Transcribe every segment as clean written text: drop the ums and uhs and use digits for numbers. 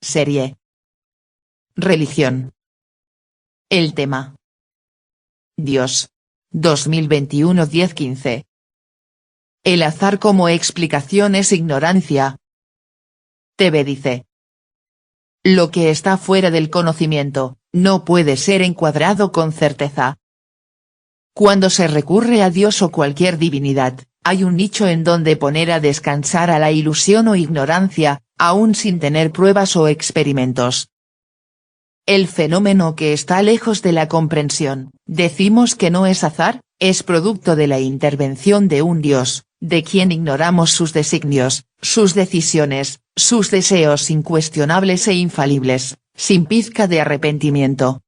Serie. Religión. El tema. Dios. 2021 10-15. El azar como explicación es ignorancia. TV dice. Lo que está fuera del conocimiento, no puede ser encuadrado con certeza. Cuando se recurre a Dios o cualquier divinidad, hay un nicho en donde poner a descansar a la ilusión o ignorancia, aún sin tener pruebas o experimentos. El fenómeno que está lejos de la comprensión, decimos que no es azar, es producto de la intervención de un Dios, de quien ignoramos sus designios, sus decisiones, sus deseos incuestionables e infalibles, sin pizca de arrepentimiento.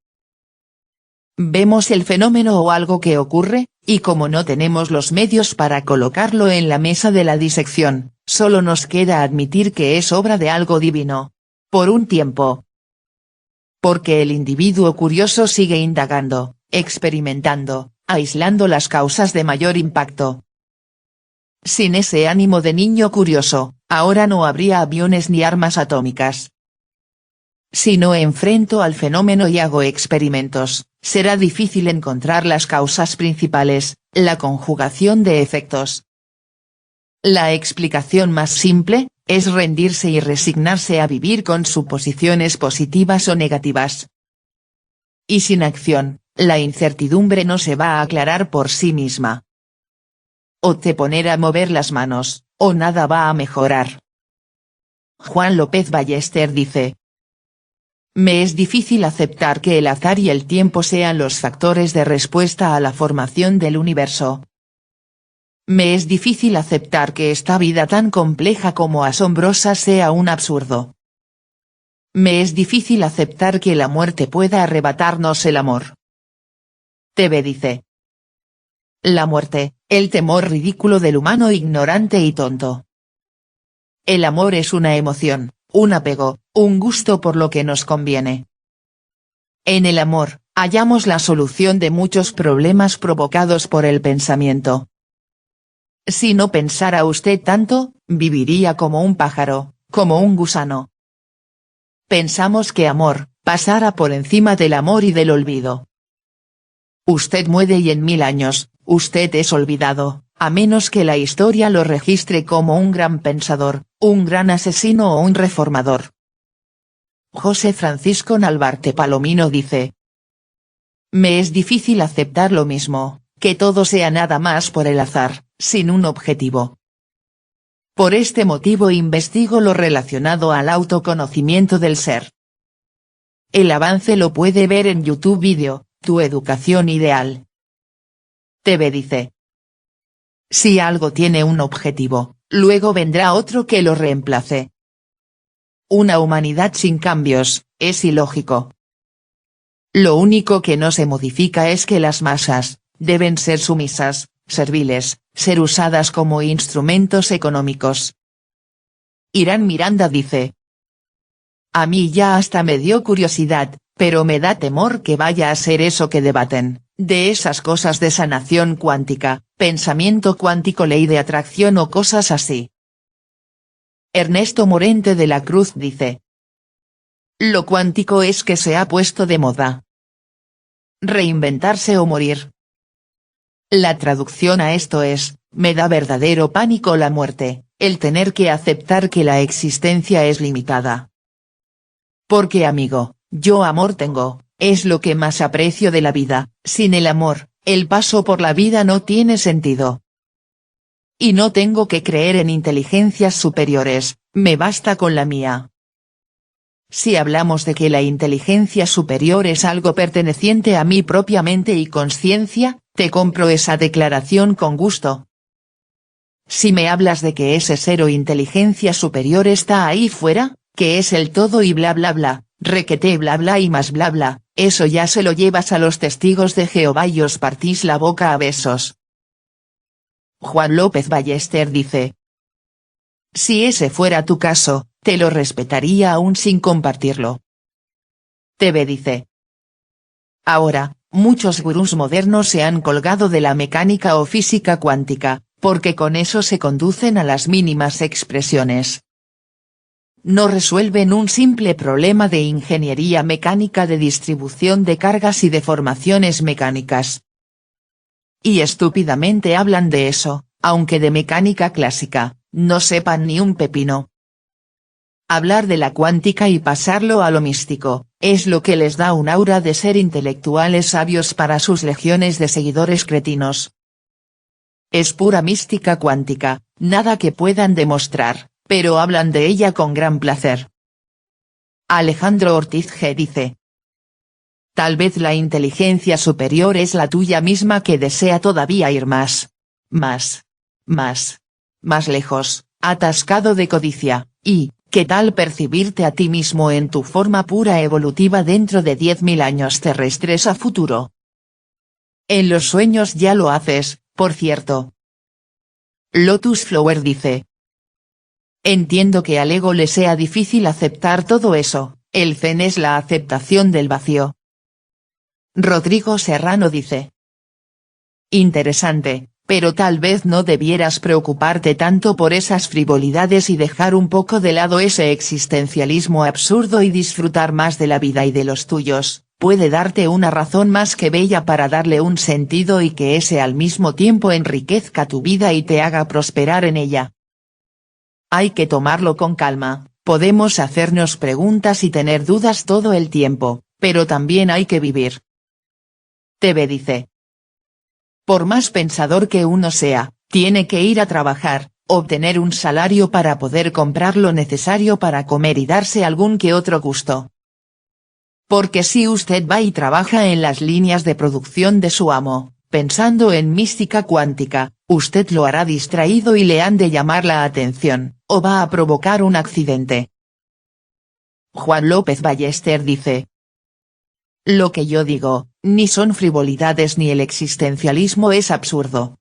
Vemos el fenómeno o algo que ocurre, y como no tenemos los medios para colocarlo en la mesa de la disección, solo nos queda admitir que es obra de algo divino. Por un tiempo. Porque el individuo curioso sigue indagando, experimentando, aislando las causas de mayor impacto. Sin ese ánimo de niño curioso, ahora no habría aviones ni armas atómicas. Si no enfrento al fenómeno y hago experimentos, será difícil encontrar las causas principales, la conjugación de efectos. La explicación más simple, es rendirse y resignarse a vivir con suposiciones positivas o negativas. Y sin acción, la incertidumbre no se va a aclarar por sí misma. O te poner a mover las manos, o nada va a mejorar. Juan López Ballester dice. Me es difícil aceptar que el azar y el tiempo sean los factores de respuesta a la formación del universo. Me es difícil aceptar que esta vida tan compleja como asombrosa sea un absurdo. Me es difícil aceptar que la muerte pueda arrebatarnos el amor. TV dice. La muerte, el temor ridículo del humano ignorante y tonto. El amor es una emoción, un apego, un gusto por lo que nos conviene. En el amor, hallamos la solución de muchos problemas provocados por el pensamiento. Si no pensara usted tanto, viviría como un pájaro, como un gusano. Pensamos que amor, pasara por encima del amor y del olvido. Usted muere y en 1000 años, usted es olvidado, a menos que la historia lo registre como un gran pensador, un gran asesino o un reformador. José Francisco Nalbarte Palomino dice. Me es difícil aceptar lo mismo, que todo sea nada más por el azar, sin un objetivo. Por este motivo investigo lo relacionado al autoconocimiento del ser. El avance lo puede ver en YouTube Video, Tu educación ideal. TV dice. Si algo tiene un objetivo, luego vendrá otro que lo reemplace. Una humanidad sin cambios, es ilógico. Lo único que no se modifica es que las masas, deben ser sumisas, serviles, ser usadas como instrumentos económicos. Irán Miranda dice. A mí ya hasta me dio curiosidad, pero me da temor que vaya a ser eso que debaten, de esas cosas de sanación cuántica, pensamiento cuántico, ley de atracción o cosas así. Ernesto Morente de la Cruz dice. Lo cuántico es que se ha puesto de moda. Reinventarse o morir. La traducción a esto es, me da verdadero pánico la muerte, el tener que aceptar que la existencia es limitada. Porque amigo, yo amor tengo, es lo que más aprecio de la vida, sin el amor, el paso por la vida no tiene sentido. Y no tengo que creer en inteligencias superiores, me basta con la mía. Si hablamos de que la inteligencia superior es algo perteneciente a mí propiamente y conciencia, te compro esa declaración con gusto. Si me hablas de que ese ser o inteligencia superior está ahí fuera, que es el todo y bla bla bla, requete bla bla y más bla bla, eso ya se lo llevas a los testigos de Jehová y os partís la boca a besos. Juan López Ballester dice. Si ese fuera tu caso, te lo respetaría aún sin compartirlo. TV dice. Ahora, muchos gurús modernos se han colgado de la mecánica o física cuántica, porque con eso se conducen a las mínimas expresiones. no resuelven un simple problema de ingeniería mecánica de distribución de cargas y deformaciones mecánicas. Y estúpidamente hablan de eso, aunque de mecánica clásica, no sepan ni un pepino. Hablar de la cuántica y pasarlo a lo místico, es lo que les da un aura de ser intelectuales sabios para sus legiones de seguidores cretinos. Es pura mística cuántica, nada que puedan demostrar, pero hablan de ella con gran placer. Alejandro Ortiz G. dice: tal vez la inteligencia superior es la tuya misma que desea todavía ir más lejos, atascado de codicia, y, ¿qué tal percibirte a ti mismo en tu forma pura evolutiva dentro de 10.000 años terrestres a futuro? En los sueños ya lo haces, por cierto. Lotus Flower dice: entiendo que al ego le sea difícil aceptar todo eso, el zen es la aceptación del vacío. Rodrigo Serrano dice: interesante, pero tal vez no debieras preocuparte tanto por esas frivolidades y dejar un poco de lado ese existencialismo absurdo y disfrutar más de la vida y de los tuyos, puede darte una razón más que bella para darle un sentido y que ese al mismo tiempo enriquezca tu vida y te haga prosperar en ella. Hay que tomarlo con calma, podemos hacernos preguntas y tener dudas todo el tiempo, pero también hay que vivir. TV dice: por más pensador que uno sea, tiene que ir a trabajar, obtener un salario para poder comprar lo necesario para comer y darse algún que otro gusto. Porque si usted va y trabaja en las líneas de producción de su amo, pensando en mística cuántica, usted lo hará distraído y le han de llamar la atención, o va a provocar un accidente. Juan López Ballester dice: lo que yo digo, ni son frivolidades ni el existencialismo es absurdo.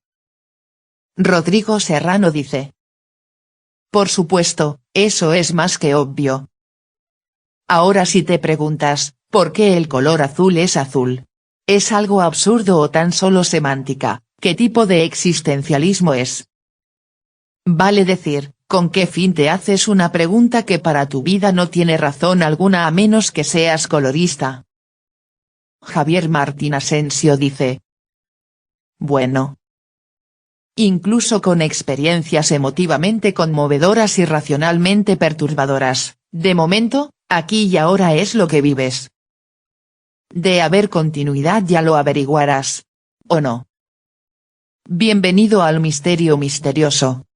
Rodrigo Serrano dice: por supuesto, eso es más que obvio. Ahora si te preguntas, ¿por qué el color azul es azul? ¿Es algo absurdo o tan solo semántica? ¿Qué tipo de existencialismo es? Vale decir, ¿con qué fin te haces una pregunta que para tu vida no tiene razón alguna a menos que seas colorista? Javier Martín Asensio dice: bueno. Incluso con experiencias emotivamente conmovedoras y racionalmente perturbadoras, de momento, aquí y ahora es lo que vives. De haber continuidad ya lo averiguarás. ¿O no? Bienvenido al misterio misterioso.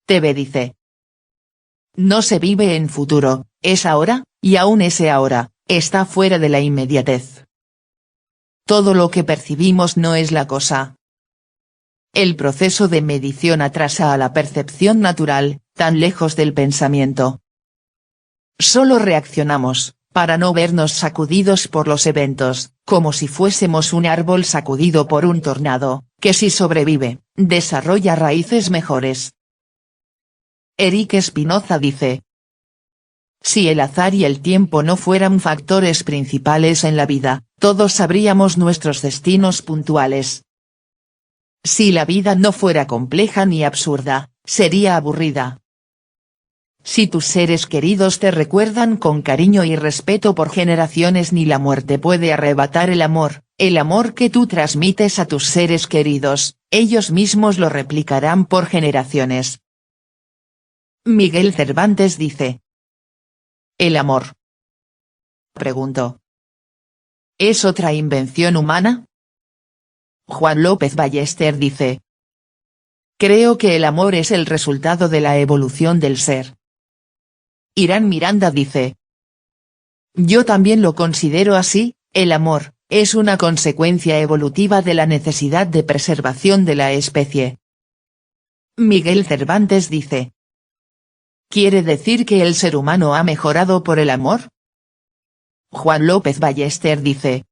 TV dice: no se vive en futuro, es ahora, y aún ese ahora, está fuera de la inmediatez. Todo lo que percibimos no es la cosa. El proceso de medición atrasa a la percepción natural, tan lejos del pensamiento. Solo reaccionamos, para no vernos sacudidos por los eventos, como si fuésemos un árbol sacudido por un tornado, que si sobrevive, desarrolla raíces mejores. Eric Espinoza dice: si el azar y el tiempo no fueran factores principales en la vida, todos sabríamos nuestros destinos puntuales. Si la vida no fuera compleja ni absurda, sería aburrida. Si tus seres queridos te recuerdan con cariño y respeto por generaciones, ni la muerte puede arrebatar el amor que tú transmites a tus seres queridos, ellos mismos lo replicarán por generaciones. Miguel Cervantes dice: ¿el amor? Pregunto: ¿es otra invención humana? Juan López Ballester dice: creo que el amor es el resultado de la evolución del ser. Irán Miranda dice: yo también lo considero así, el amor, es una consecuencia evolutiva de la necesidad de preservación de la especie. Miguel Cervantes dice: ¿quiere decir que el ser humano ha mejorado por el amor? Juan López Ballester dice: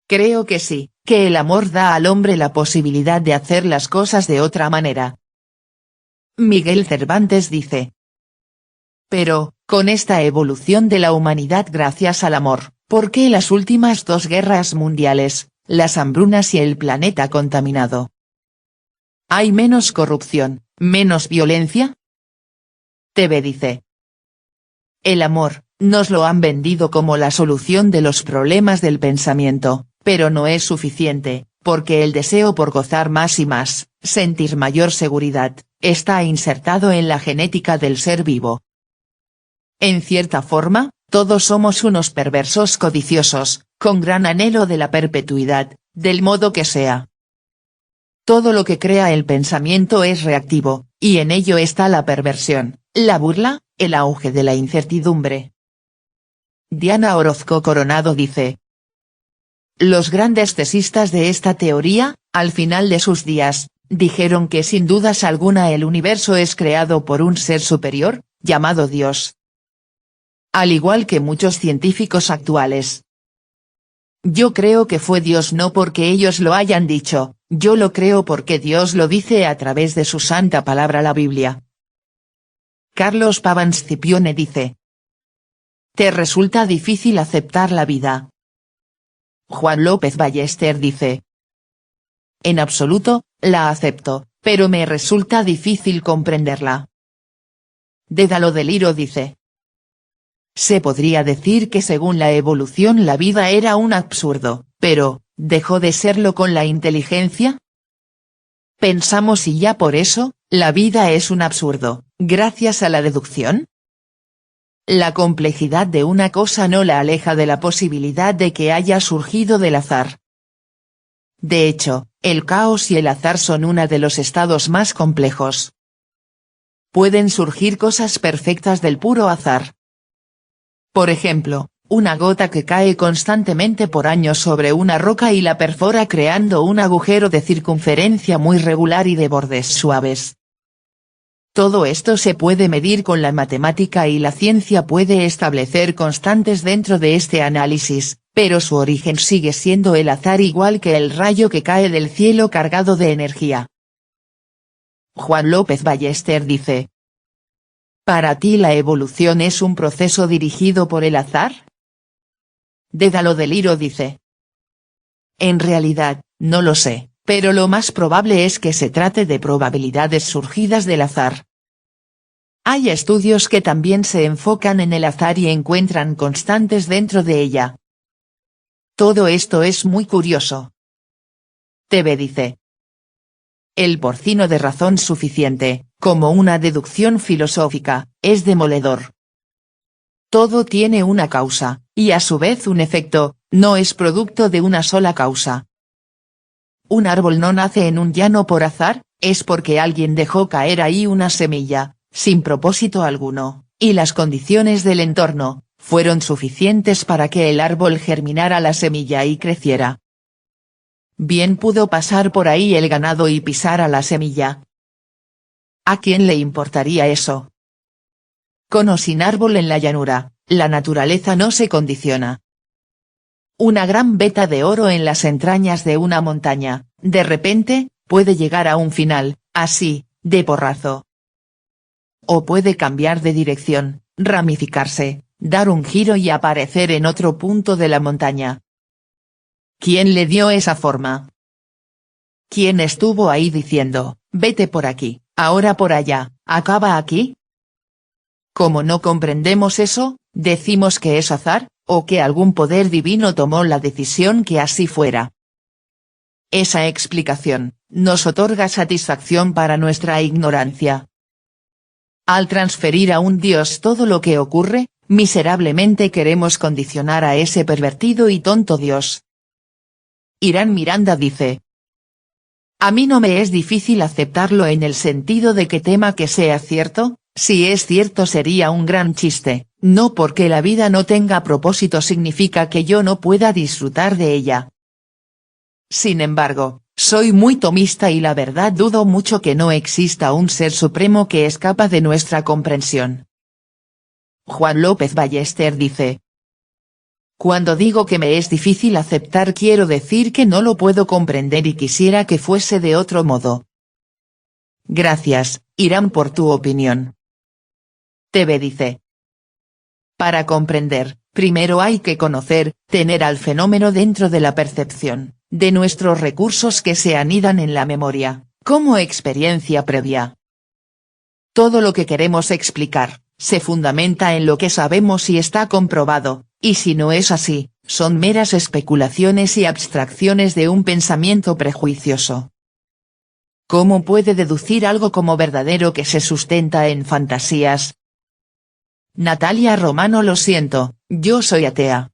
creo que sí, que el amor da al hombre la posibilidad de hacer las cosas de otra manera. Miguel Cervantes dice: pero, con esta evolución de la humanidad gracias al amor, ¿por qué las últimas 2 guerras mundiales, las hambrunas y el planeta contaminado? ¿Hay menos corrupción, menos violencia? TV dice: El amor, nos lo han vendido como la solución de los problemas del pensamiento, pero no es suficiente, porque el deseo por gozar más y más, sentir mayor seguridad, está insertado en la genética del ser vivo. En cierta forma, todos somos unos perversos codiciosos, con gran anhelo de la perpetuidad, del modo que sea. Todo lo que crea el pensamiento es reactivo, y en ello está la perversión, la burla, el auge de la incertidumbre. Diana Orozco Coronado dice: los grandes tesistas de esta teoría, al final de sus días, dijeron que sin dudas alguna el universo es creado por un ser superior, llamado Dios. Al igual que muchos científicos actuales. Yo creo que fue Dios no porque ellos lo hayan dicho, yo lo creo porque Dios lo dice a través de su santa palabra la Biblia. Carlos Paván Scipione dice: ¿te resulta difícil aceptar la vida? Juan López Ballester dice: en absoluto, la acepto, pero me resulta difícil comprenderla. Dédalo Deliro dice: se podría decir que según la evolución la vida era un absurdo, pero, ¿dejó de serlo con la inteligencia? Pensamos y ya por eso, la vida es un absurdo, gracias a la deducción. La complejidad de una cosa no la aleja de la posibilidad de que haya surgido del azar. De hecho, el caos y el azar son uno de los estados más complejos. Pueden surgir cosas perfectas del puro azar. Por ejemplo, una gota que cae constantemente por años sobre una roca y la perfora creando un agujero de circunferencia muy regular y de bordes suaves. Todo esto se puede medir con la matemática y la ciencia puede establecer constantes dentro de este análisis, pero su origen sigue siendo el azar igual que el rayo que cae del cielo cargado de energía. Juan López Ballester dice: ¿para ti la evolución es un proceso dirigido por el azar? Dédalo Deliro dice: en realidad, no lo sé, pero lo más probable es que se trate de probabilidades surgidas del azar. Hay estudios que también se enfocan en el azar y encuentran constantes dentro de ella. Todo esto es muy curioso. TV dice: el porcino de razón suficiente, como una deducción filosófica, es demoledor. Todo tiene una causa, y a su vez un efecto, no es producto de una sola causa. Un árbol no nace en un llano por azar, es porque alguien dejó caer ahí una semilla, sin propósito alguno, y las condiciones del entorno, fueron suficientes para que el árbol germinara la semilla y creciera. Bien pudo pasar por ahí el ganado y pisar a la semilla. ¿A quién le importaría eso? Con o sin árbol en la llanura, la naturaleza no se condiciona. Una gran veta de oro en las entrañas de una montaña, de repente, puede llegar a un final, así, de porrazo. O puede cambiar de dirección, ramificarse, dar un giro y aparecer en otro punto de la montaña. ¿Quién le dio esa forma? ¿Quién estuvo ahí diciendo, vete por aquí, ahora por allá, acaba aquí? Como no comprendemos eso, decimos que es azar, o que algún poder divino tomó la decisión que así fuera. Esa explicación, nos otorga satisfacción para nuestra ignorancia. Al transferir a un Dios todo lo que ocurre, miserablemente queremos condicionar a ese pervertido y tonto Dios. Irán Miranda dice: a mí no me es difícil aceptarlo en el sentido de que tema que sea cierto, si es cierto sería un gran chiste, no porque la vida no tenga propósito significa que yo no pueda disfrutar de ella. Sin embargo, soy muy tomista y la verdad dudo mucho que no exista un ser supremo que escapa de nuestra comprensión. Juan López Ballester dice: cuando digo que me es difícil aceptar quiero decir que no lo puedo comprender y quisiera que fuese de otro modo. Gracias, Irán por tu opinión. TV dice: para comprender, primero hay que conocer, tener al fenómeno dentro de la percepción, de nuestros recursos que se anidan en la memoria, como experiencia previa. Todo lo que queremos explicar, se fundamenta en lo que sabemos y está comprobado, y si no es así, son meras especulaciones y abstracciones de un pensamiento prejuicioso. ¿Cómo puede deducir algo como verdadero que se sustenta en fantasías? Natalia Romano: lo siento, yo soy atea.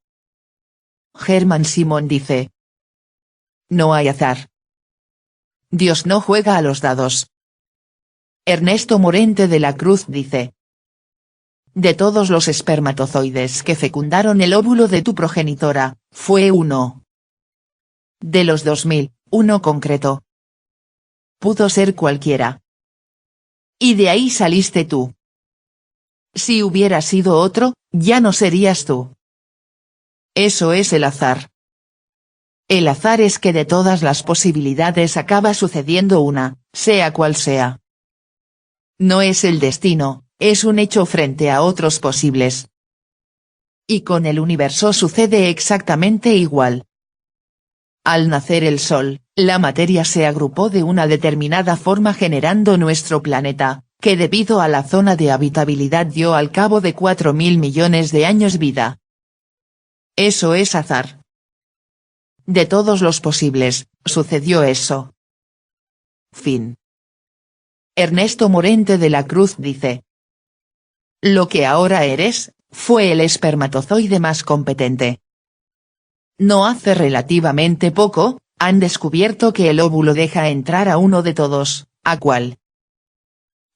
Germán Simón dice: no hay azar. Dios no juega a los dados. Ernesto Morente de la Cruz dice: de todos los espermatozoides que fecundaron el óvulo de tu progenitora, fue uno. De los 2000, uno concreto. Pudo ser cualquiera. Y de ahí saliste tú. Si hubiera sido otro, ya no serías tú. Eso es el azar. El azar es que de todas las posibilidades acaba sucediendo una, sea cual sea. No es el destino, es un hecho frente a otros posibles. Y con el universo sucede exactamente igual. Al nacer el Sol, la materia se agrupó de una determinada forma generando nuestro planeta, que debido a la zona de habitabilidad dio al cabo de 4.000 millones de años vida. Eso es azar. De todos los posibles, sucedió eso. Fin. Ernesto Morente de la Cruz dice: lo que ahora eres, fue el espermatozoide más competente. No hace relativamente poco, han descubierto que el óvulo deja entrar a uno de todos, ¿a cuál?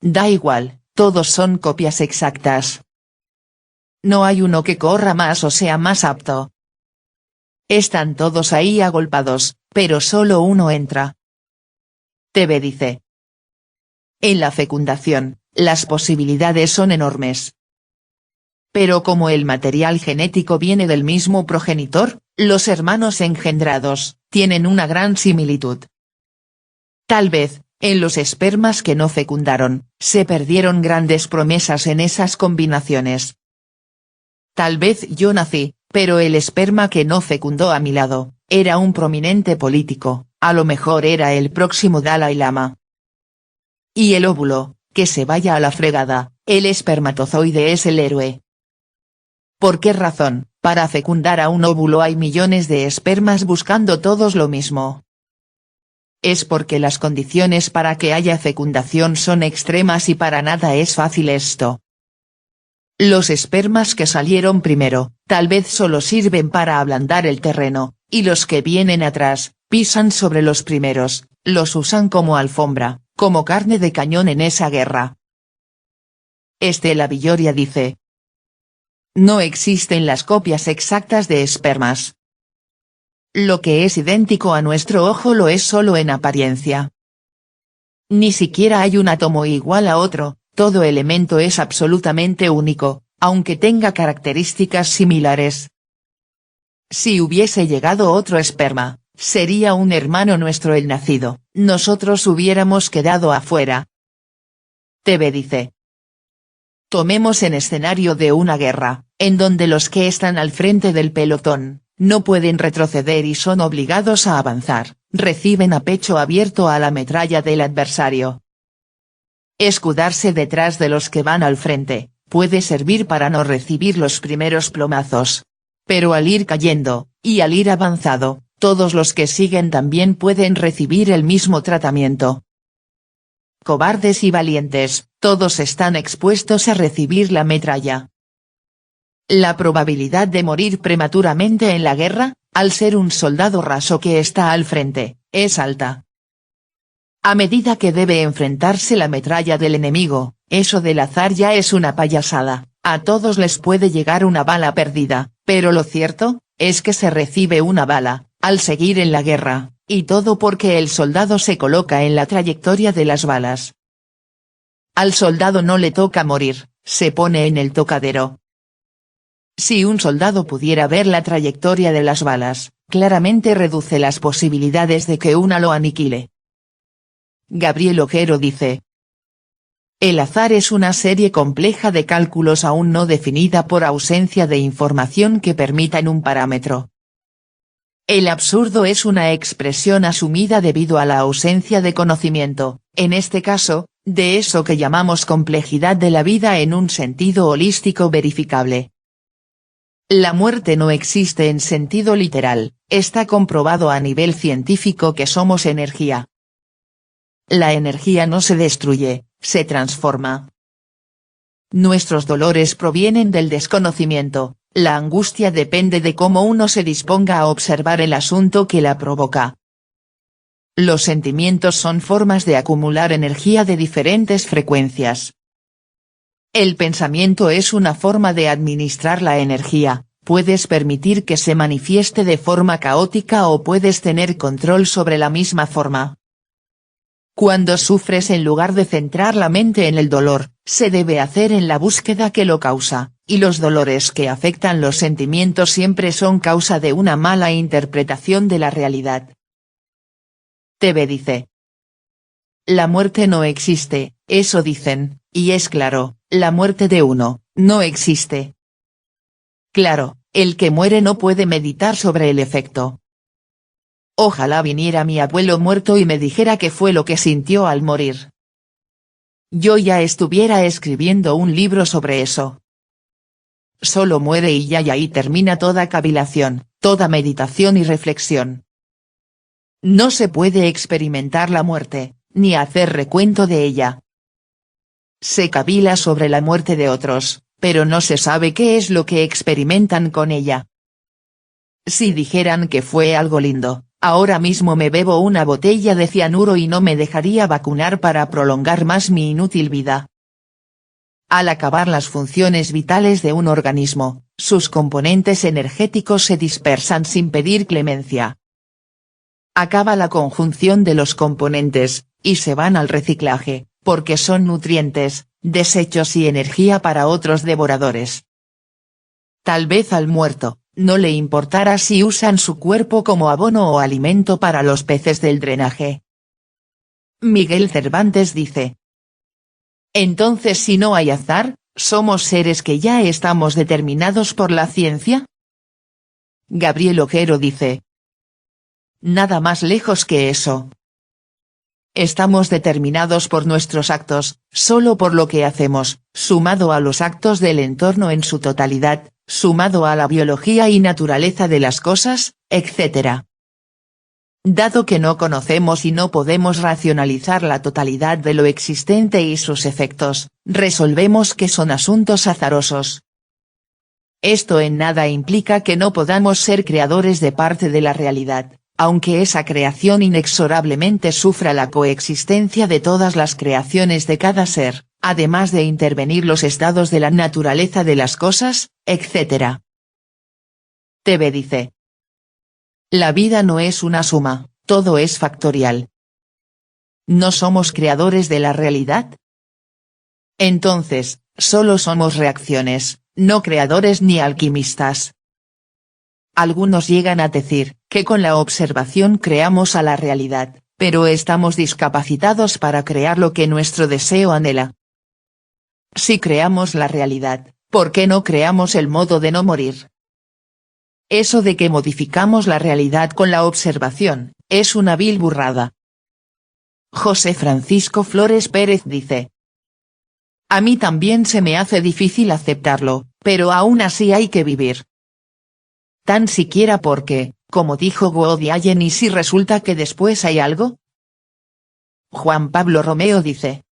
Da igual, todos son copias exactas. No hay uno que corra más o sea más apto. Están todos ahí agolpados, pero solo uno entra. TV dice: en la fecundación, las posibilidades son enormes. Pero como el material genético viene del mismo progenitor, los hermanos engendrados, tienen una gran similitud. Tal vez, en los espermas que no fecundaron, se perdieron grandes promesas en esas combinaciones. Tal vez yo nací, pero el esperma que no fecundó a mi lado, era un prominente político, a lo mejor era el próximo Dalai Lama. Y el óvulo, que se vaya a la fregada, el espermatozoide es el héroe. ¿Por qué razón? Para fecundar a un óvulo hay millones de espermas buscando todos lo mismo. Es porque las condiciones para que haya fecundación son extremas y para nada es fácil esto. Los espermas que salieron primero, tal vez solo sirven para ablandar el terreno, y los que vienen atrás, pisan sobre los primeros, los usan como alfombra, como carne de cañón en esa guerra. Estela Villoria dice: no existen las copias exactas de espermas. Lo que es idéntico a nuestro ojo lo es solo en apariencia. Ni siquiera hay un átomo igual a otro, todo elemento es absolutamente único, aunque tenga características similares. Si hubiese llegado otro esperma, sería un hermano nuestro el nacido, nosotros hubiéramos quedado afuera. TV dice: tomemos en escenario de una guerra, en donde los que están al frente del pelotón, no pueden retroceder y son obligados a avanzar, reciben a pecho abierto a la metralla del adversario. Escudarse detrás de los que van al frente, puede servir para no recibir los primeros plomazos. Pero al ir cayendo, y al ir avanzado, todos los que siguen también pueden recibir el mismo tratamiento. Cobardes y valientes, todos están expuestos a recibir la metralla. La probabilidad de morir prematuramente en la guerra, al ser un soldado raso que está al frente, es alta. A medida que debe enfrentarse la metralla del enemigo, eso del azar ya es una payasada, a todos les puede llegar una bala perdida, pero lo cierto, es que se recibe una bala, al seguir en la guerra, y todo porque el soldado se coloca en la trayectoria de las balas. Al soldado no le toca morir, se pone en el tocadero. Si un soldado pudiera ver la trayectoria de las balas, claramente reduce las posibilidades de que una lo aniquile. Gabriel Ojero dice: el azar es una serie compleja de cálculos aún no definida por ausencia de información que permitan un parámetro. El absurdo es una expresión asumida debido a la ausencia de conocimiento, en este caso, De eso que llamamos complejidad de la vida en un sentido holístico verificable. La muerte no existe en sentido literal, está comprobado a nivel científico que somos energía. La energía no se destruye, se transforma. Nuestros dolores provienen del desconocimiento, la angustia depende de cómo uno se disponga a observar el asunto que la provoca. Los sentimientos son formas de acumular energía de diferentes frecuencias. El pensamiento es una forma de administrar la energía, puedes permitir que se manifieste de forma caótica o puedes tener control sobre la misma forma. Cuando sufres, en lugar de centrar la mente en el dolor, se debe hacer en la búsqueda que lo causa, y los dolores que afectan los sentimientos siempre son causa de una mala interpretación de la realidad. TV dice: la muerte no existe, eso dicen, y es claro, la muerte de uno, no existe. Claro, el que muere no puede meditar sobre el efecto. Ojalá viniera mi abuelo muerto y me dijera qué fue lo que sintió al morir. Yo ya estuviera escribiendo un libro sobre eso. Solo muere y ya, y ahí termina toda cavilación, toda meditación y reflexión. No se puede experimentar la muerte, ni hacer recuento de ella. Se cavila sobre la muerte de otros, pero no se sabe qué es lo que experimentan con ella. Si dijeran que fue algo lindo, ahora mismo me bebo una botella de cianuro y no me dejaría vacunar para prolongar más mi inútil vida. Al acabar las funciones vitales de un organismo, sus componentes energéticos se dispersan sin pedir clemencia. Acaba la conjunción de los componentes, y se van al reciclaje, porque son nutrientes, desechos y energía para otros devoradores. Tal vez al muerto no le importara si usan su cuerpo como abono o alimento para los peces del drenaje. Miguel Cervantes dice: entonces, si no hay azar, ¿somos seres que ya estamos determinados por la ciencia? Gabriel Ojero dice: nada más lejos que eso. Estamos determinados por nuestros actos, solo por lo que hacemos, sumado a los actos del entorno en su totalidad, sumado a la biología y naturaleza de las cosas, etc. Dado que no conocemos y no podemos racionalizar la totalidad de lo existente y sus efectos, resolvemos que son asuntos azarosos. Esto en nada implica que no podamos ser creadores de parte de la realidad, aunque esa creación inexorablemente sufra la coexistencia de todas las creaciones de cada ser, además de intervenir los estados de la naturaleza de las cosas, etc. TV dice: la vida no es una suma, todo es factorial. ¿No somos creadores de la realidad? Entonces, solo somos reacciones, no creadores ni alquimistas. Algunos llegan a decir, que con la observación creamos a la realidad, pero estamos discapacitados para crear lo que nuestro deseo anhela. Si creamos la realidad, ¿por qué no creamos el modo de no morir? Eso de que modificamos la realidad con la observación, es una vil burrada. José Francisco Flores Pérez dice: a mí también se me hace difícil aceptarlo, pero aún así hay que vivir. Tan siquiera porque, como dijo Woody Allen, ¿y si resulta que después hay algo? Juan Pablo Romeo dice: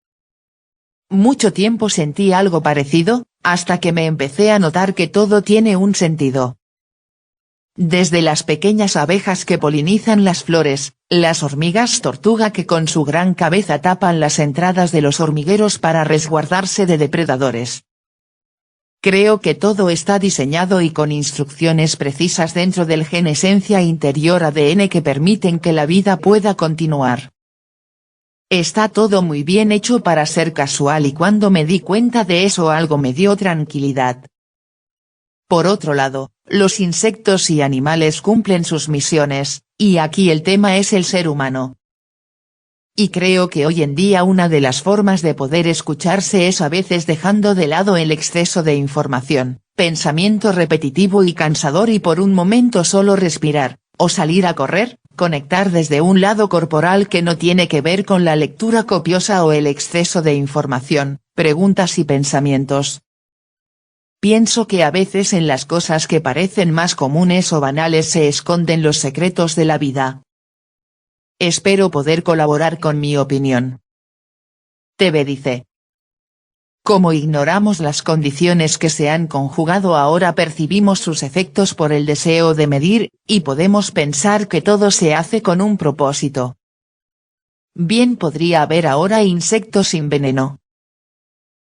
mucho tiempo sentí algo parecido, hasta que me empecé a notar que todo tiene un sentido. Desde las pequeñas abejas que polinizan las flores, las hormigas tortuga que con su gran cabeza tapan las entradas de los hormigueros para resguardarse de depredadores. Creo que todo está diseñado y con instrucciones precisas dentro del gen esencia interior ADN que permiten que la vida pueda continuar. Está todo muy bien hecho para ser casual y cuando me di cuenta de eso algo me dio tranquilidad. Por otro lado, los insectos y animales cumplen sus misiones, y aquí el tema es el ser humano. Y creo que hoy en día una de las formas de poder escucharse es a veces dejando de lado el exceso de información, pensamiento repetitivo y cansador y por un momento solo respirar, o salir a correr, conectar desde un lado corporal que no tiene que ver con la lectura copiosa o el exceso de información, preguntas y pensamientos. Pienso que a veces en las cosas que parecen más comunes o banales se esconden los secretos de la vida. Espero poder colaborar con mi opinión. TV dice. Como ignoramos las condiciones que se han conjugado ahora percibimos sus efectos por el deseo de medir, y podemos pensar que todo se hace con un propósito. Bien podría haber ahora insectos sin veneno.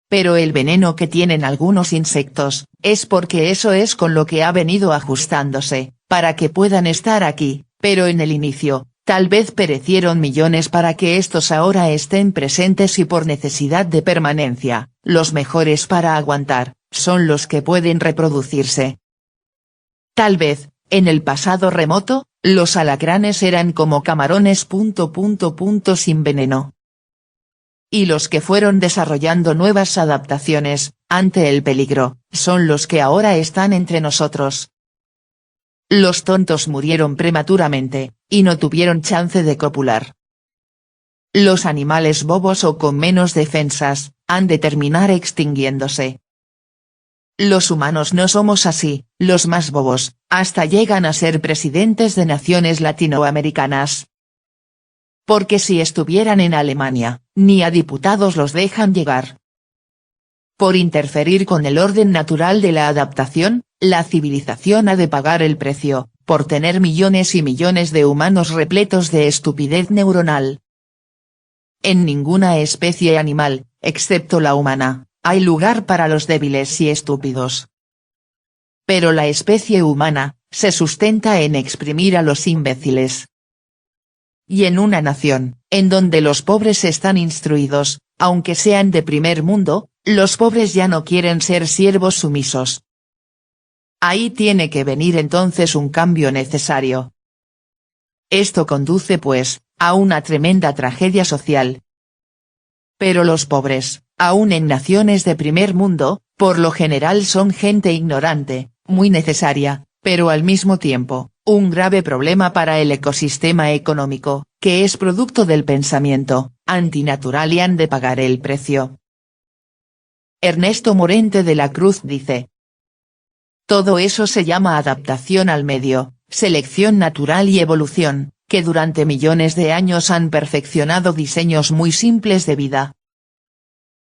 Pero el veneno que tienen algunos insectos, es porque eso es con lo que ha venido ajustándose, para que puedan estar aquí, pero en el inicio, tal vez perecieron millones para que estos ahora estén presentes y por necesidad de permanencia, los mejores para aguantar, son los que pueden reproducirse. Tal vez, en el pasado remoto, los alacranes eran como camarones... sin veneno. Y los que fueron desarrollando nuevas adaptaciones, ante el peligro, son los que ahora están entre nosotros. Los tontos murieron prematuramente, y no tuvieron chance de copular. Los animales bobos o con menos defensas, han de terminar extinguiéndose. Los humanos no somos así, los más bobos, hasta llegan a ser presidentes de naciones latinoamericanas. Porque si estuvieran en Alemania, ni a diputados los dejan llegar. Por interferir con el orden natural de la adaptación, la civilización ha de pagar el precio, por tener millones y millones de humanos repletos de estupidez neuronal. En ninguna especie animal, excepto la humana, hay lugar para los débiles y estúpidos. Pero la especie humana, se sustenta en exprimir a los imbéciles. Y en una nación, en donde los pobres están instruidos, aunque sean de primer mundo, los pobres ya no quieren ser siervos sumisos. Ahí tiene que venir entonces un cambio necesario. Esto conduce pues, a una tremenda tragedia social. Pero los pobres, aun en naciones de primer mundo, por lo general son gente ignorante, muy necesaria, pero al mismo tiempo, un grave problema para el ecosistema económico, que es producto del pensamiento antinatural y han de pagar el precio. Ernesto Morente de la Cruz dice. Todo eso se llama adaptación al medio, selección natural y evolución, que durante millones de años han perfeccionado diseños muy simples de vida.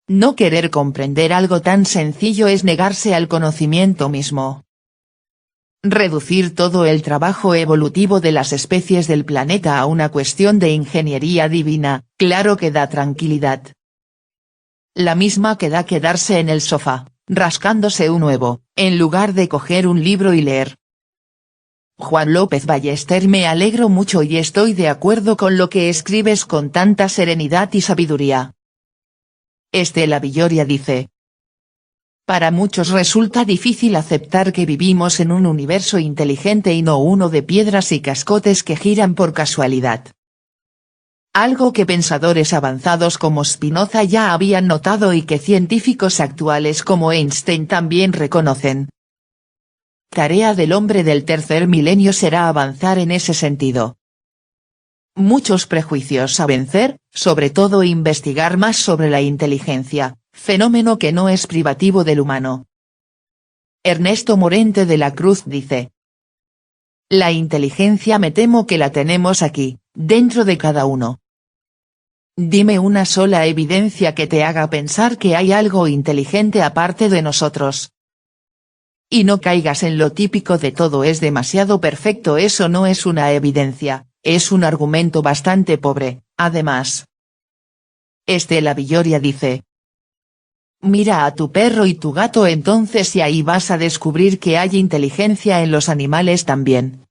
No querer comprender algo tan sencillo es negarse al conocimiento mismo. Reducir todo el trabajo evolutivo de las especies del planeta a una cuestión de ingeniería divina, claro que da tranquilidad. La misma que da quedarse en el sofá, rascándose un huevo, en lugar de coger un libro y leer. Juan López Ballester. Me alegro mucho y estoy de acuerdo con lo que escribes con tanta serenidad y sabiduría. Estela Villoria dice. Para muchos resulta difícil aceptar que vivimos en un universo inteligente y no uno de piedras y cascotes que giran por casualidad. Algo que pensadores avanzados como Spinoza ya habían notado y que científicos actuales como Einstein también reconocen. Tarea del hombre del tercer milenio será avanzar en ese sentido. Muchos prejuicios a vencer, sobre todo investigar más sobre la inteligencia, fenómeno que no es privativo del humano. Ernesto Morente de la Cruz dice. La inteligencia me temo que la tenemos aquí, dentro de cada uno. Dime una sola evidencia que te haga pensar que hay algo inteligente aparte de nosotros. Y no caigas en lo típico de todo es demasiado perfecto, eso no es una evidencia, es un argumento bastante pobre, además. Estela Villoria dice. Mira a tu perro y tu gato entonces y ahí vas a descubrir que hay inteligencia en los animales también.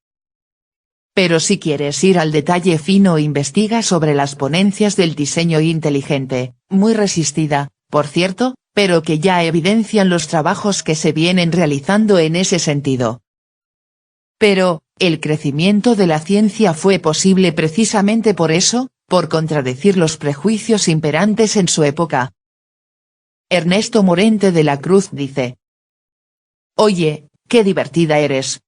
Pero si quieres ir al detalle fino investiga sobre las ponencias del diseño inteligente, muy resistida, por cierto, pero que ya evidencian los trabajos que se vienen realizando en ese sentido. Pero, el crecimiento de la ciencia fue posible precisamente por eso, por contradecir los prejuicios imperantes en su época. Ernesto Morente de la Cruz dice. Oye, qué divertida eres.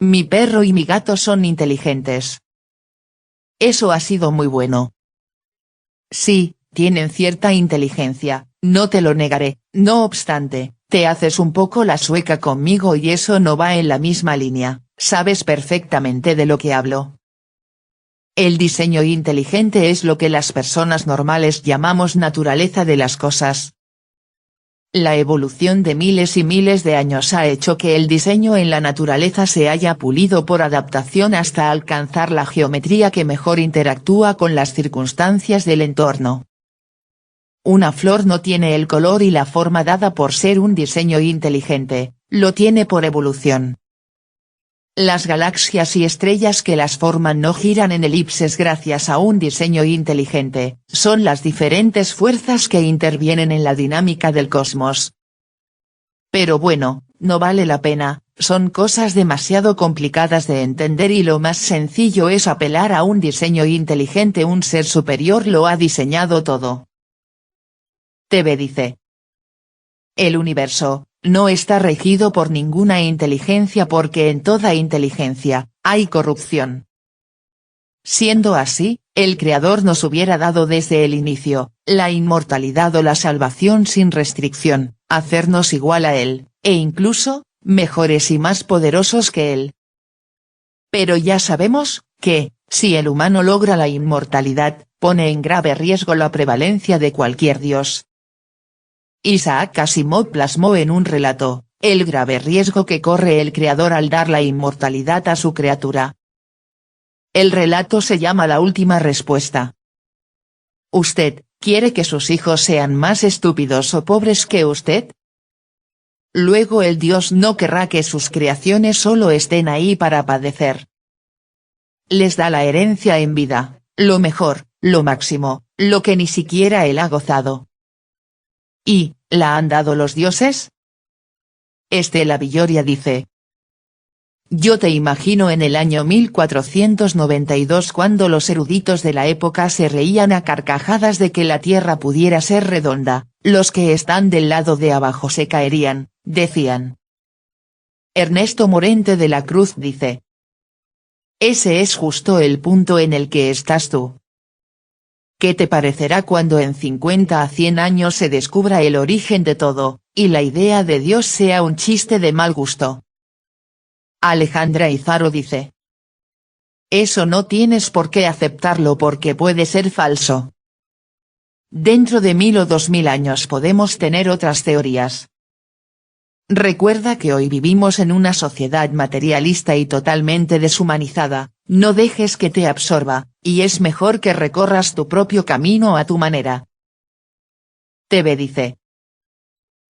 Mi perro y mi gato son inteligentes. Eso ha sido muy bueno. Sí, tienen cierta inteligencia, no te lo negaré, no obstante, te haces un poco la sueca conmigo y eso no va en la misma línea, sabes perfectamente de lo que hablo. El diseño inteligente es lo que las personas normales llamamos naturaleza de las cosas. La evolución de miles y miles de años ha hecho que el diseño en la naturaleza se haya pulido por adaptación hasta alcanzar la geometría que mejor interactúa con las circunstancias del entorno. Una flor no tiene el color y la forma dada por ser un diseño inteligente, lo tiene por evolución. Las galaxias y estrellas que las forman no giran en elipses gracias a un diseño inteligente, son las diferentes fuerzas que intervienen en la dinámica del cosmos. Pero bueno, no vale la pena, son cosas demasiado complicadas de entender y lo más sencillo es apelar a un diseño inteligente. Un ser superior lo ha diseñado todo. TV dice. El universo no está regido por ninguna inteligencia porque en toda inteligencia, hay corrupción. Siendo así, el Creador nos hubiera dado desde el inicio, la inmortalidad o la salvación sin restricción, hacernos igual a Él, e incluso, mejores y más poderosos que Él. Pero ya sabemos, que, si el humano logra la inmortalidad, pone en grave riesgo la prevalencia de cualquier dios. Isaac Asimov plasmó en un relato, el grave riesgo que corre el creador al dar la inmortalidad a su criatura. El relato se llama La última respuesta. ¿Usted quiere que sus hijos sean más estúpidos o pobres que usted? Luego el Dios no querrá que sus creaciones solo estén ahí para padecer. Les da la herencia en vida, lo mejor, lo máximo, lo que ni siquiera él ha gozado. ¿Y, la han dado los dioses? Estela Villoria dice. Yo te imagino en el año 1492 cuando los eruditos de la época se reían a carcajadas de que la Tierra pudiera ser redonda, los que están del lado de abajo se caerían, decían. Ernesto Morente de la Cruz dice. Ese es justo el punto en el que estás tú. ¿Qué te parecerá cuando en 50 a 100 años se descubra el origen de todo, y la idea de Dios sea un chiste de mal gusto? Alejandra Izaro dice. Eso no tienes por qué aceptarlo porque puede ser falso. Dentro de 1000 o 2000 años podemos tener otras teorías. Recuerda que hoy vivimos en una sociedad materialista y totalmente deshumanizada, no dejes que te absorba, y es mejor que recorras tu propio camino a tu manera. TV dice.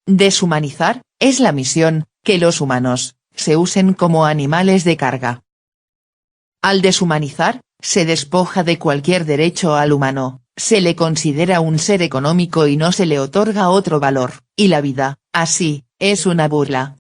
Deshumanizar, es la misión, que los humanos, se usen como animales de carga. Al deshumanizar, se despoja de cualquier derecho al humano, se le considera un ser económico y no se le otorga otro valor, y la vida, así, es una burla.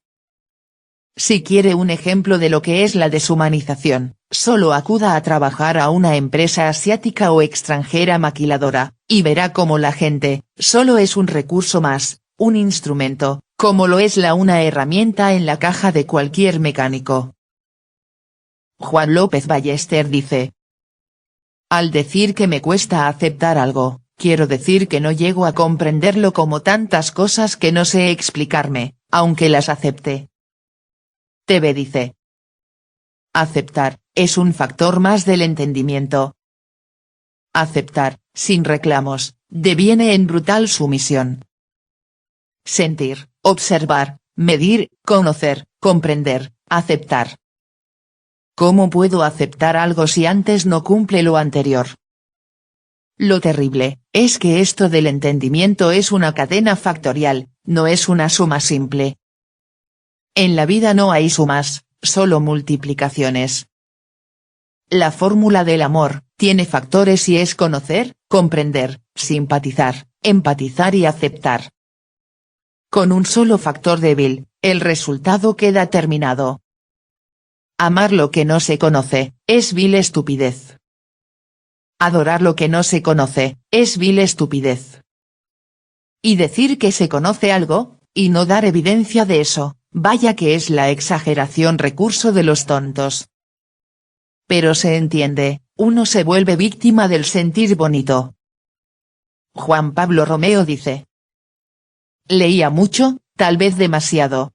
Si quiere un ejemplo de lo que es la deshumanización, solo acuda a trabajar a una empresa asiática o extranjera maquiladora, y verá cómo la gente, solo es un recurso más, un instrumento, como lo es una herramienta en la caja de cualquier mecánico. Juan López Ballester dice. Al decir que me cuesta aceptar algo, quiero decir que no llego a comprenderlo como tantas cosas que no sé explicarme, aunque las acepte. TV dice. Aceptar, es un factor más del entendimiento. Aceptar, sin reclamos, deviene en brutal sumisión. Sentir, observar, medir, conocer, comprender, aceptar. ¿Cómo puedo aceptar algo si antes no cumple lo anterior? Lo terrible, es que esto del entendimiento es una cadena factorial, no es una suma simple. En la vida no hay sumas, solo multiplicaciones. La fórmula del amor, tiene factores y es conocer, comprender, simpatizar, empatizar y aceptar. Con un solo factor débil, el resultado queda terminado. Amar lo que no se conoce, es vil estupidez. Adorar lo que no se conoce, es vil estupidez. Y decir que se conoce algo, y no dar evidencia de eso, Vaya que es la exageración recurso de los tontos. Pero se entiende, uno se vuelve víctima del sentir bonito. Juan Pablo Romeo dice. Leía mucho, tal vez demasiado.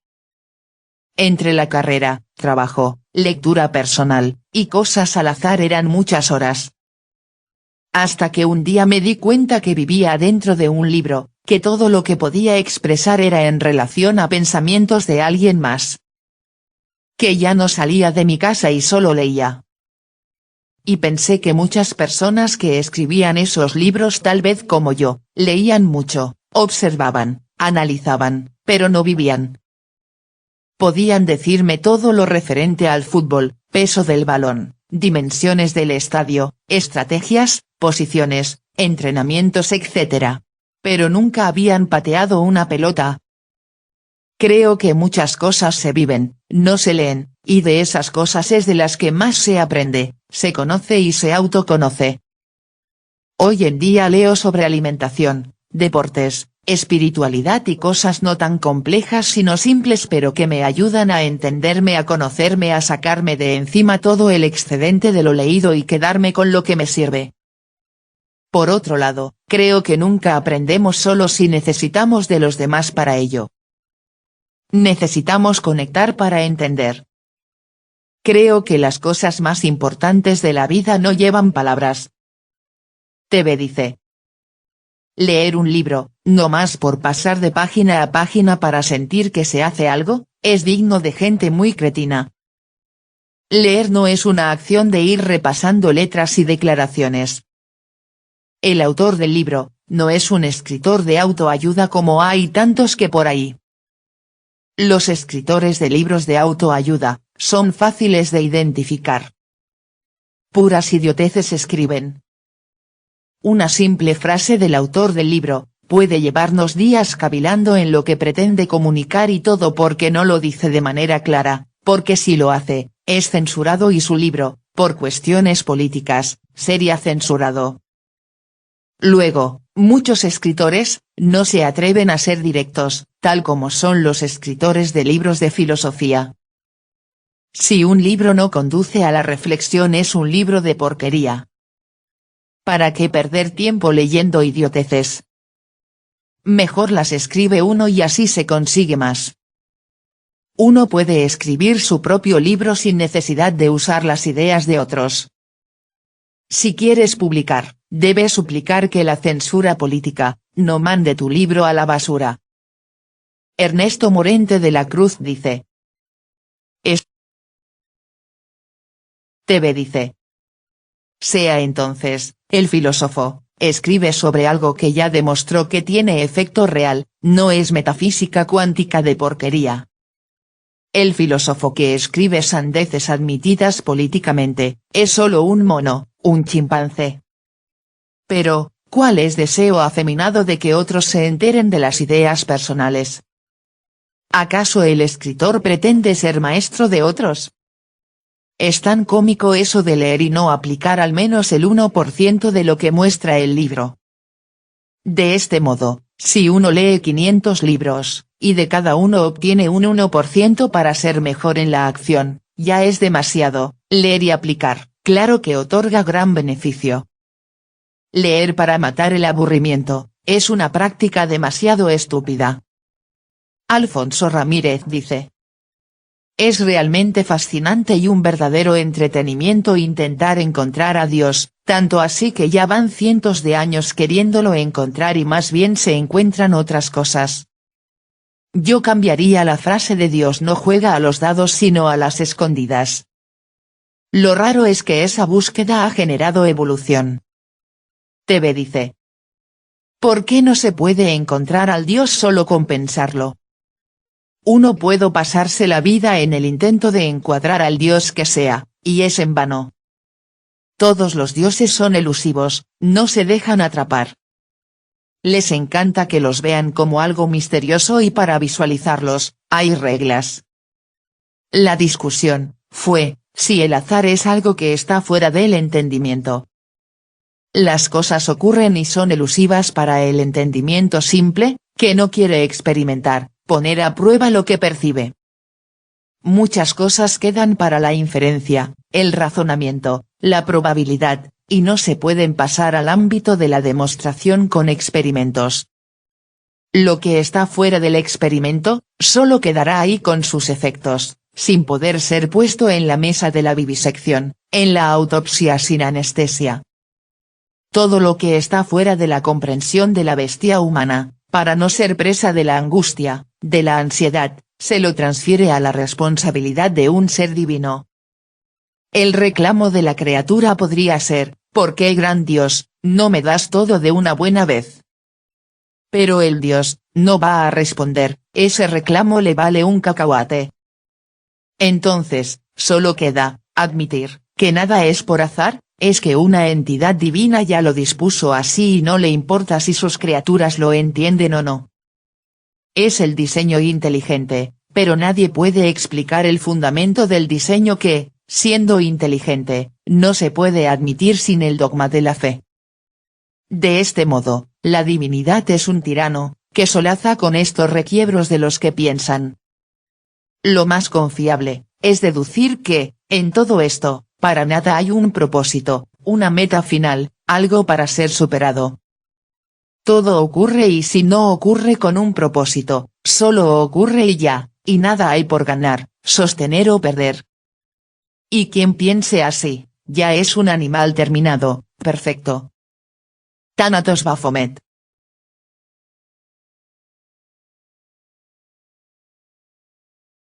Entre la carrera, trabajo, lectura personal, y cosas al azar eran muchas horas. Hasta que un día me di cuenta que vivía dentro de un libro, que todo lo que podía expresar era en relación a pensamientos de alguien más. Que ya no salía de mi casa y solo leía. Y pensé que muchas personas que escribían esos libros tal vez como yo, leían mucho, observaban, analizaban, pero no vivían. Podían decirme todo lo referente al fútbol, peso del balón, dimensiones del estadio, estrategias, posiciones, entrenamientos etc. Pero nunca habían pateado una pelota. Creo que muchas cosas se viven, no se leen, y de esas cosas es de las que más se aprende, se conoce y se autoconoce. Hoy en día leo sobre alimentación, deportes, espiritualidad y cosas no tan complejas sino simples pero que me ayudan a entenderme, a conocerme, a sacarme de encima todo el excedente de lo leído y quedarme con lo que me sirve. Por otro lado, creo que nunca aprendemos solos si necesitamos de los demás para ello. Necesitamos conectar para entender. Creo que las cosas más importantes de la vida no llevan palabras. TV dice. Leer un libro, no más por pasar de página a página para sentir que se hace algo, es digno de gente muy cretina. Leer no es una acción de ir repasando letras y declaraciones. El autor del libro, no es un escritor de autoayuda como hay tantos que por ahí. Los escritores de libros de autoayuda, son fáciles de identificar. Puras idioteces escriben. Una simple frase del autor del libro, puede llevarnos días cavilando en lo que pretende comunicar y todo porque no lo dice de manera clara, porque si lo hace, es censurado y su libro, por cuestiones políticas, sería censurado. Luego, muchos escritores, no se atreven a ser directos, tal como son los escritores de libros de filosofía. Si un libro no conduce a la reflexión es un libro de porquería. ¿Para qué perder tiempo leyendo idioteces? Mejor las escribe uno y así se consigue más. Uno puede escribir su propio libro sin necesidad de usar las ideas de otros. Si quieres publicar, debes suplicar que la censura política, no mande tu libro a la basura. Ernesto Morente de la Cruz dice. TV dice. Sea entonces, el filósofo, escribe sobre algo que ya demostró que tiene efecto real, no es metafísica cuántica de porquería. El filósofo que escribe sandeces admitidas políticamente, es solo un mono, un chimpancé. Pero, ¿cuál es deseo afeminado de que otros se enteren de las ideas personales? ¿Acaso el escritor pretende ser maestro de otros? Es tan cómico eso de leer y no aplicar al menos el 1% de lo que muestra el libro. De este modo, si uno lee 500 libros, y de cada uno obtiene un 1% para ser mejor en la acción, ya es demasiado. Leer y aplicar, claro que otorga gran beneficio. Leer para matar el aburrimiento, es una práctica demasiado estúpida. Alfonso Ramírez dice. Es realmente fascinante y un verdadero entretenimiento intentar encontrar a Dios, tanto así que ya van cientos de años queriéndolo encontrar y más bien se encuentran otras cosas. Yo cambiaría la frase de Dios no juega a los dados sino a las escondidas. Lo raro es que esa búsqueda ha generado evolución. TV dice. ¿Por qué no se puede encontrar al Dios solo con pensarlo? Uno puede pasarse la vida en el intento de encuadrar al Dios que sea, y es en vano. Todos los dioses son elusivos, no se dejan atrapar. Les encanta que los vean como algo misterioso y para visualizarlos, hay reglas. La discusión, fue, si el azar es algo que está fuera del entendimiento. Las cosas ocurren y son elusivas para el entendimiento simple, que no quiere experimentar, poner a prueba lo que percibe. muchas cosas quedan para la inferencia, el razonamiento, la probabilidad, y no se pueden pasar al ámbito de la demostración con experimentos. Lo que está fuera del experimento, solo quedará ahí con sus efectos, sin poder ser puesto en la mesa de la vivisección, en la autopsia sin anestesia. Todo lo que está fuera de la comprensión de la bestia humana, para no ser presa de la angustia, de la ansiedad, se lo transfiere a la responsabilidad de un ser divino. El reclamo de la criatura podría ser, ¿por qué gran Dios, no me das todo de una buena vez? Pero el Dios, no va a responder, ese reclamo le vale un cacahuate. Entonces, solo queda, admitir, que nada es por azar, es que una entidad divina ya lo dispuso así y no le importa si sus criaturas lo entienden o no. Es el diseño inteligente, pero nadie puede explicar el fundamento del diseño que, siendo inteligente, no se puede admitir sin el dogma de la fe. De este modo, la divinidad es un tirano, que solaza con estos requiebros de los que piensan. Lo más confiable, es deducir que, en todo esto, para nada hay un propósito, una meta final, algo para ser superado. Todo ocurre y si no ocurre con un propósito, solo ocurre y ya, y nada hay por ganar, sostener o perder. Y quien piense así, ya es un animal terminado, perfecto. Thanatos Baphomet.